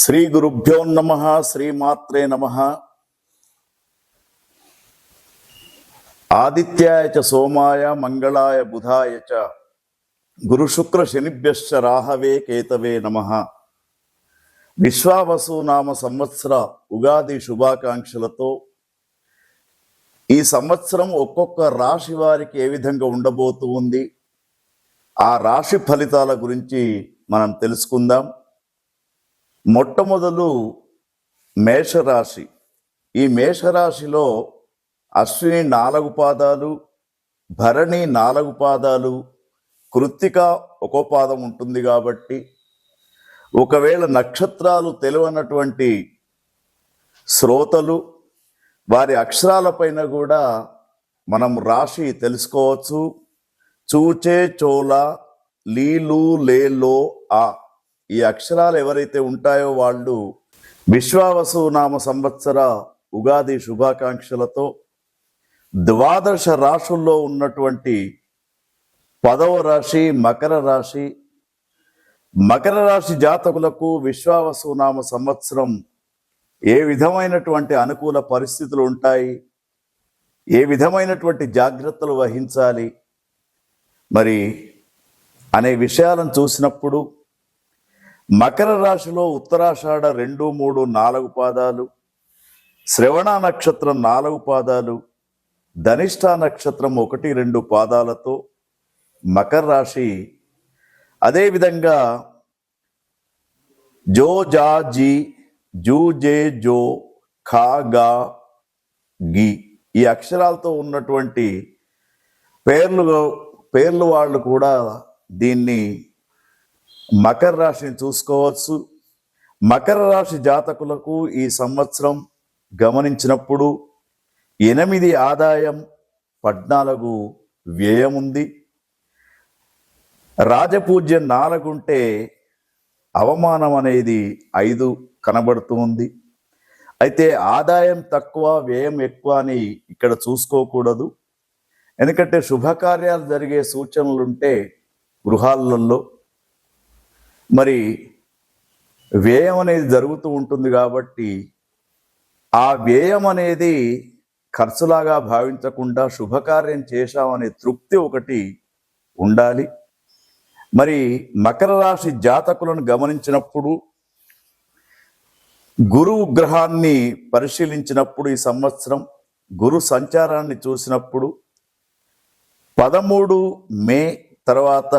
శ్రీ గురుభ్యో నమః. శ్రీమాత్రే నమః. ఆదిత్యాయ చ సోమాయ మంగళాయ బుధాయ చ గురు శుక్ర శనిభ్యశ్చ రాహవే కేతవే నమః. విశ్వావసు నామ సంవత్సర ఉగాది శుభాకాంక్షలతో ఈ సంవత్సరం ఒక్కొక్క రాశి వారికి ఏ విధంగా ఉండబోతూ ఉంది, ఆ రాశి ఫలితాల గురించి మనం తెలుసుకుందాం. మొట్టమొదలు మేషరాశి. ఈ మేషరాశిలో అశ్విని 4 పాదాలు, భరణి 4 పాదాలు, కృత్తిక 1 పాదం ఉంటుంది. కాబట్టి ఒకవేళ నక్షత్రాలు తెలియనటువంటి శ్రోతలు వారి అక్షరాలపైన కూడా మనం రాశి తెలుసుకోవచ్చు. చూచే, చోళ, లీలు, లేలో, ఆ ఈ అక్షరాలు ఎవరైతే ఉంటాయో వాళ్ళు విశ్వావసు నామ సంవత్సర ఉగాది శుభాకాంక్షలతో 12 రాశుల్లో ఉన్నటువంటి 10వ రాశి మకర రాశి. మకర రాశి జాతకులకు విశ్వావసు నామ సంవత్సరం ఏ విధమైనటువంటి అనుకూల పరిస్థితులు ఉంటాయి, ఏ విధమైనటువంటి జాగ్రత్తలు వహించాలి మరి అనే విషయాలను చూసినప్పుడు మకర రాశిలో ఉత్తరాషాఢ 2, 3, 4 పాదాలు, శ్రవణ నక్షత్రం 4 పాదాలు, ధనిష్ఠ నక్షత్రం 1, 2 పాదాలతో మకర రాశి. అదేవిధంగా జో, జా, జీ, జూ, జే, జో, ఖా, గా, గి ఈ అక్షరాలతో ఉన్నటువంటి పేర్లు వాళ్ళు కూడా దీన్ని మకర రాశిని చూసుకోవచ్చు. మకర రాశి జాతకులకు ఈ సంవత్సరం గమనించినప్పుడు 8 ఆదాయం, 14 వ్యయం ఉంది. రాజపూజ్యం 4 ఉంటే అవమానం అనేది 5 కనబడుతుంది. అయితే ఆదాయం తక్కువ వ్యయం ఎక్కువ అని ఇక్కడ చూసుకోకూడదు. ఎందుకంటే శుభకార్యాలు జరిగే సూచనలుంటే గృహాలలో మరి వ్యయం అనేది జరుగుతూ ఉంటుంది. కాబట్టి ఆ వ్యయం అనేది ఖర్చులాగా భావించకుండా శుభకార్యం చేశామనే తృప్తి ఒకటి ఉండాలి. మరి మకర రాశి జాతకులను గమనించినప్పుడు గురువు గ్రహాన్ని పరిశీలించినప్పుడు ఈ సంవత్సరం గురు సంచారాన్ని చూసినప్పుడు 13 మే తర్వాత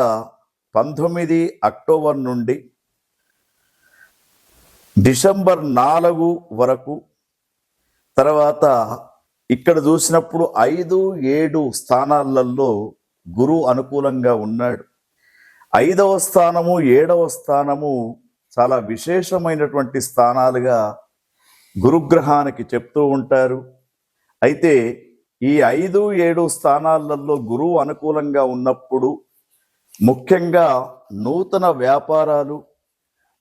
19 అక్టోబర్ నుండి డిసెంబర్ 4 వరకు, తర్వాత ఇక్కడ చూసినప్పుడు 5, 7 స్థానాలలో గురువు అనుకూలంగా ఉన్నాడు. 5వ స్థానము, 7వ స్థానము చాలా విశేషమైనటువంటి స్థానాలుగా గురుగ్రహానికి చెప్తూ ఉంటారు. అయితే ఈ 5, 7 స్థానాలలో గురువు అనుకూలంగా ఉన్నప్పుడు ముఖ్యంగా నూతన వ్యాపారాలు,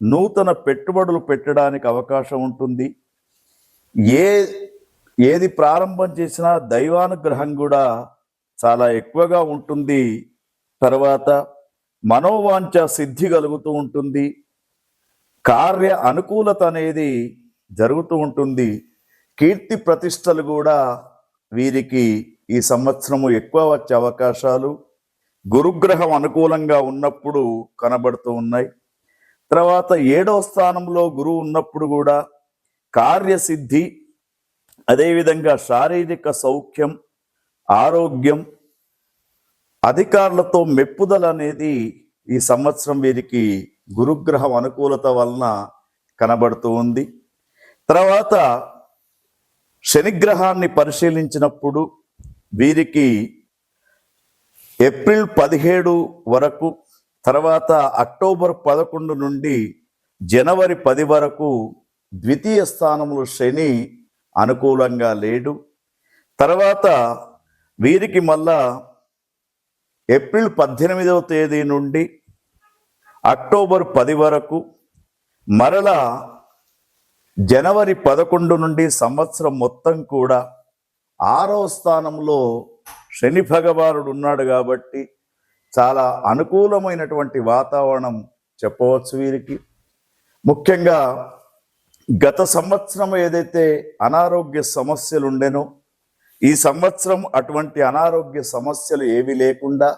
నూతన పెట్టుబడులు పెట్టడానికి అవకాశం ఉంటుంది. ఏది ప్రారంభం చేసినా దైవానుగ్రహం కూడా చాలా ఎక్కువగా ఉంటుంది. తర్వాత మనోవాంఛ సిద్ధి కలుగుతూ ఉంటుంది. కార్య అనుకూలత అనేది జరుగుతూ ఉంటుంది. కీర్తి ప్రతిష్టలు కూడా వీరికి ఈ సంవత్సరము ఎక్కువ వచ్చే అవకాశాలు గురుగ్రహం అనుకూలంగా ఉన్నప్పుడు కనబడుతూ ఉన్నాయి. తర్వాత 7వ స్థానంలో గురువు ఉన్నప్పుడు కూడా కార్యసిద్ధి, అదేవిధంగా శారీరక సౌఖ్యం, ఆరోగ్యం, అధికారులతో మెప్పుదల అనేది ఈ సంవత్సరం వీరికి గురుగ్రహం అనుకూలత వలన కనబడుతూ ఉంది. తర్వాత శనిగ్రహాన్ని పరిశీలించినప్పుడు వీరికి ఏప్రిల్ 17 వరకు, తర్వాత అక్టోబర్ 11 నుండి జనవరి 10 వరకు ద్వితీయ స్థానంలో శని అనుకూలంగా లేడు. తర్వాత వీరికి మళ్ళా ఏప్రిల్ 18వ తేదీ నుండి అక్టోబర్ 10 వరకు, మరలా జనవరి 11 నుండి సంవత్సరం మొత్తం కూడా 6వ స్థానంలో శని భగవానుడు ఉన్నాడు. కాబట్టి చాలా అనుకూలమైనటువంటి వాతావరణం చెప్పవచ్చు వీరికి. ముఖ్యంగా గత సంవత్సరం ఏదైతే అనారోగ్య సమస్యలు ఉండెనో ఈ సంవత్సరం అటువంటి అనారోగ్య సమస్యలు ఏవి లేకుండా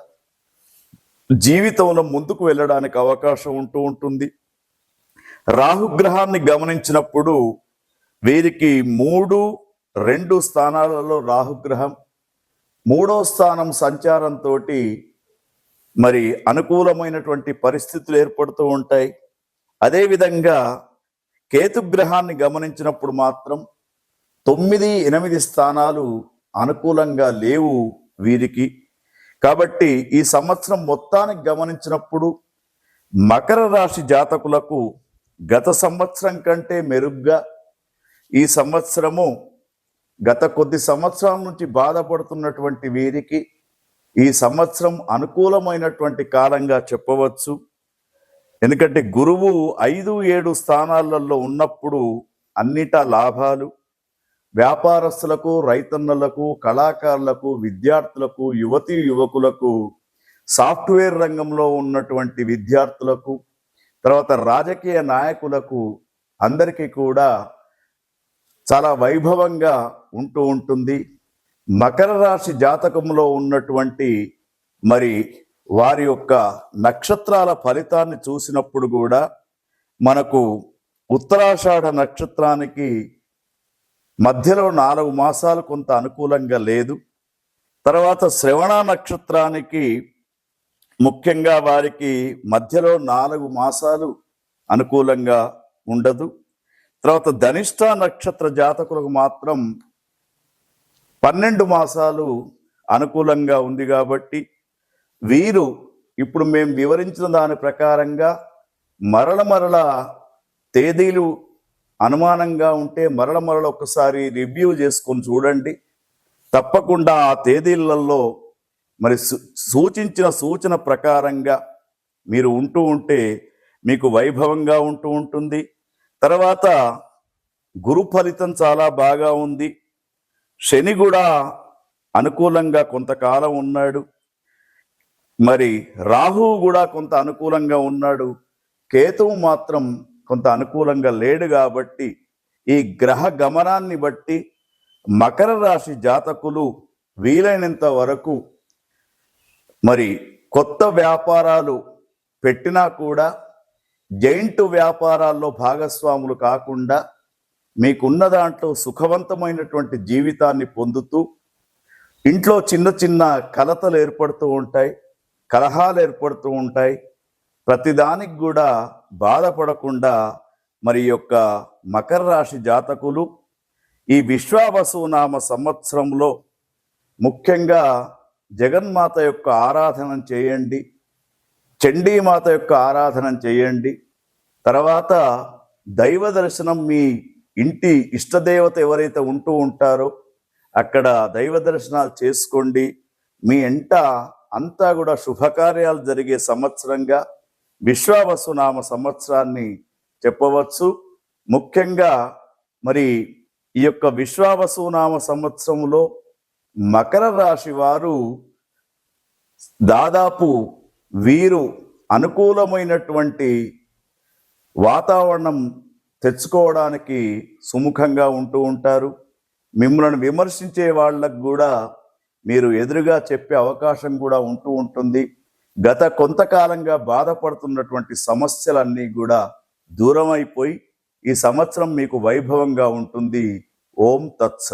జీవితంలో ముందుకు వెళ్ళడానికి అవకాశం ఉంటూ ఉంటుంది. రాహుగ్రహాన్ని గమనించినప్పుడు వీరికి 3, 2 స్థానాలలో రాహుగ్రహం 3వ స్థానం సంచారంతో మరి అనుకూలమైనటువంటి పరిస్థితులు ఏర్పడుతూ ఉంటాయి. అదేవిధంగా కేతుగ్రహాన్ని గమనించినప్పుడు మాత్రం 9, 8 స్థానాలు అనుకూలంగా లేవు వీరికి. కాబట్టి ఈ సంవత్సరం మొత్తానికి గమనించినప్పుడు మకర రాశి జాతకులకు గత సంవత్సరం కంటే మెరుగ్గా ఈ సంవత్సరము గత కొద్ది సంవత్సరాల నుంచి బాధపడుతున్నటువంటి వీరికి ఈ సంవత్సరం అనుకూలమైనటువంటి కాలంగా చెప్పవచ్చు. ఎందుకంటే గురువు 5, 7 స్థానాలలో ఉన్నప్పుడు అన్నిటా లాభాలు, వ్యాపారస్తులకు, రైతన్నలకు, కళాకారులకు, విద్యార్థులకు, యువతీ యువకులకు, సాఫ్ట్వేర్ రంగంలో ఉన్నటువంటి విద్యార్థులకు, తర్వాత రాజకీయ నాయకులకు అందరికీ కూడా చాలా వైభవంగా ఉంటూ ఉంటుంది. మకర రాశి జాతకంలో ఉన్నటువంటి మరి వారి యొక్క నక్షత్రాల ఫలితాన్ని చూసినప్పుడు కూడా మనకు ఉత్తరాషాఢ నక్షత్రానికి మధ్యలో 4 మాసాలు కొంత అనుకూలంగా లేదు. తర్వాత శ్రవణ నక్షత్రానికి ముఖ్యంగా వారికి మధ్యలో 4 మాసాలు అనుకూలంగా ఉండదు. తర్వాత ధనిష్ట నక్షత్ర జాతకులకు మాత్రం 12 మాసాలు అనుకూలంగా ఉంది. కాబట్టి వీరు ఇప్పుడు మేము వివరించిన దాని ప్రకారంగా మరల తేదీలు అనుమానంగా ఉంటే మరల ఒకసారి రివ్యూ చేసుకొని చూడండి. తప్పకుండా ఆ తేదీలలో మరి సూచించిన సూచన ప్రకారంగా మీరు ఉంటూ ఉంటే మీకు వైభవంగా ఉంటూ ఉంటుంది. తర్వాత గురు ఫలితం చాలా బాగా ఉంది. శని కూడా అనుకూలంగా కొంతకాలం ఉన్నాడు. మరి రాహువు కూడా కొంత అనుకూలంగా ఉన్నాడు. కేతువు మాత్రం కొంత అనుకూలంగా లేడు. కాబట్టి ఈ గ్రహ గమనాన్ని బట్టి మకర రాశి జాతకులు వీలైనంత వరకు మరి కొత్త వ్యాపారాలు పెట్టినా కూడా జైంట్ వ్యాపారాల్లో భాగస్వాములు కాకుండా మీకున్న దాంట్లో సుఖవంతమైనటువంటి జీవితాన్ని పొందుతూ ఇంట్లో చిన్న చిన్న కలతలు ఏర్పడుతూ ఉంటాయి, కలహాలు ఏర్పడుతూ ఉంటాయి. ప్రతిదానికి కూడా బాధపడకుండా మరి యొక్క మకర రాశి జాతకులు ఈ విశ్వావసునామ సంవత్సరంలో ముఖ్యంగా జగన్మాత యొక్క ఆరాధన చేయండి, చండీమాత యొక్క ఆరాధన చేయండి. తర్వాత దైవ దర్శనం, మీ ఇంటి ఇష్టదేవత ఎవరైతే ఉంటూ ఉంటారో అక్కడ దైవ దర్శనాలు చేసుకోండి. మీ ఇంట అంతా కూడా శుభకార్యాలు జరిగే సంవత్సరంగా విశ్వావసునామ సంవత్సరాన్ని చెప్పవచ్చు. ముఖ్యంగా మరి ఈ యొక్క విశ్వావసునామ సంవత్సరంలో మకర రాశి వారు దాదాపు వీరు అనుకూలమైనటువంటి వాతావరణం తెచ్చుకోవడానికి సుముఖంగా ఉంటూ ఉంటారు. మిమ్మల్ని విమర్శించే వాళ్ళకు కూడా మీరు ఎదురుగా చెప్పే అవకాశం కూడా ఉంటూ ఉంటుంది. గత కొంతకాలంగా బాధపడుతున్నటువంటి సమస్యలన్నీ కూడా దూరం అయిపోయి ఈ సంవత్సరం మీకు వైభవంగా ఉంటుంది. ఓం తత్సత్.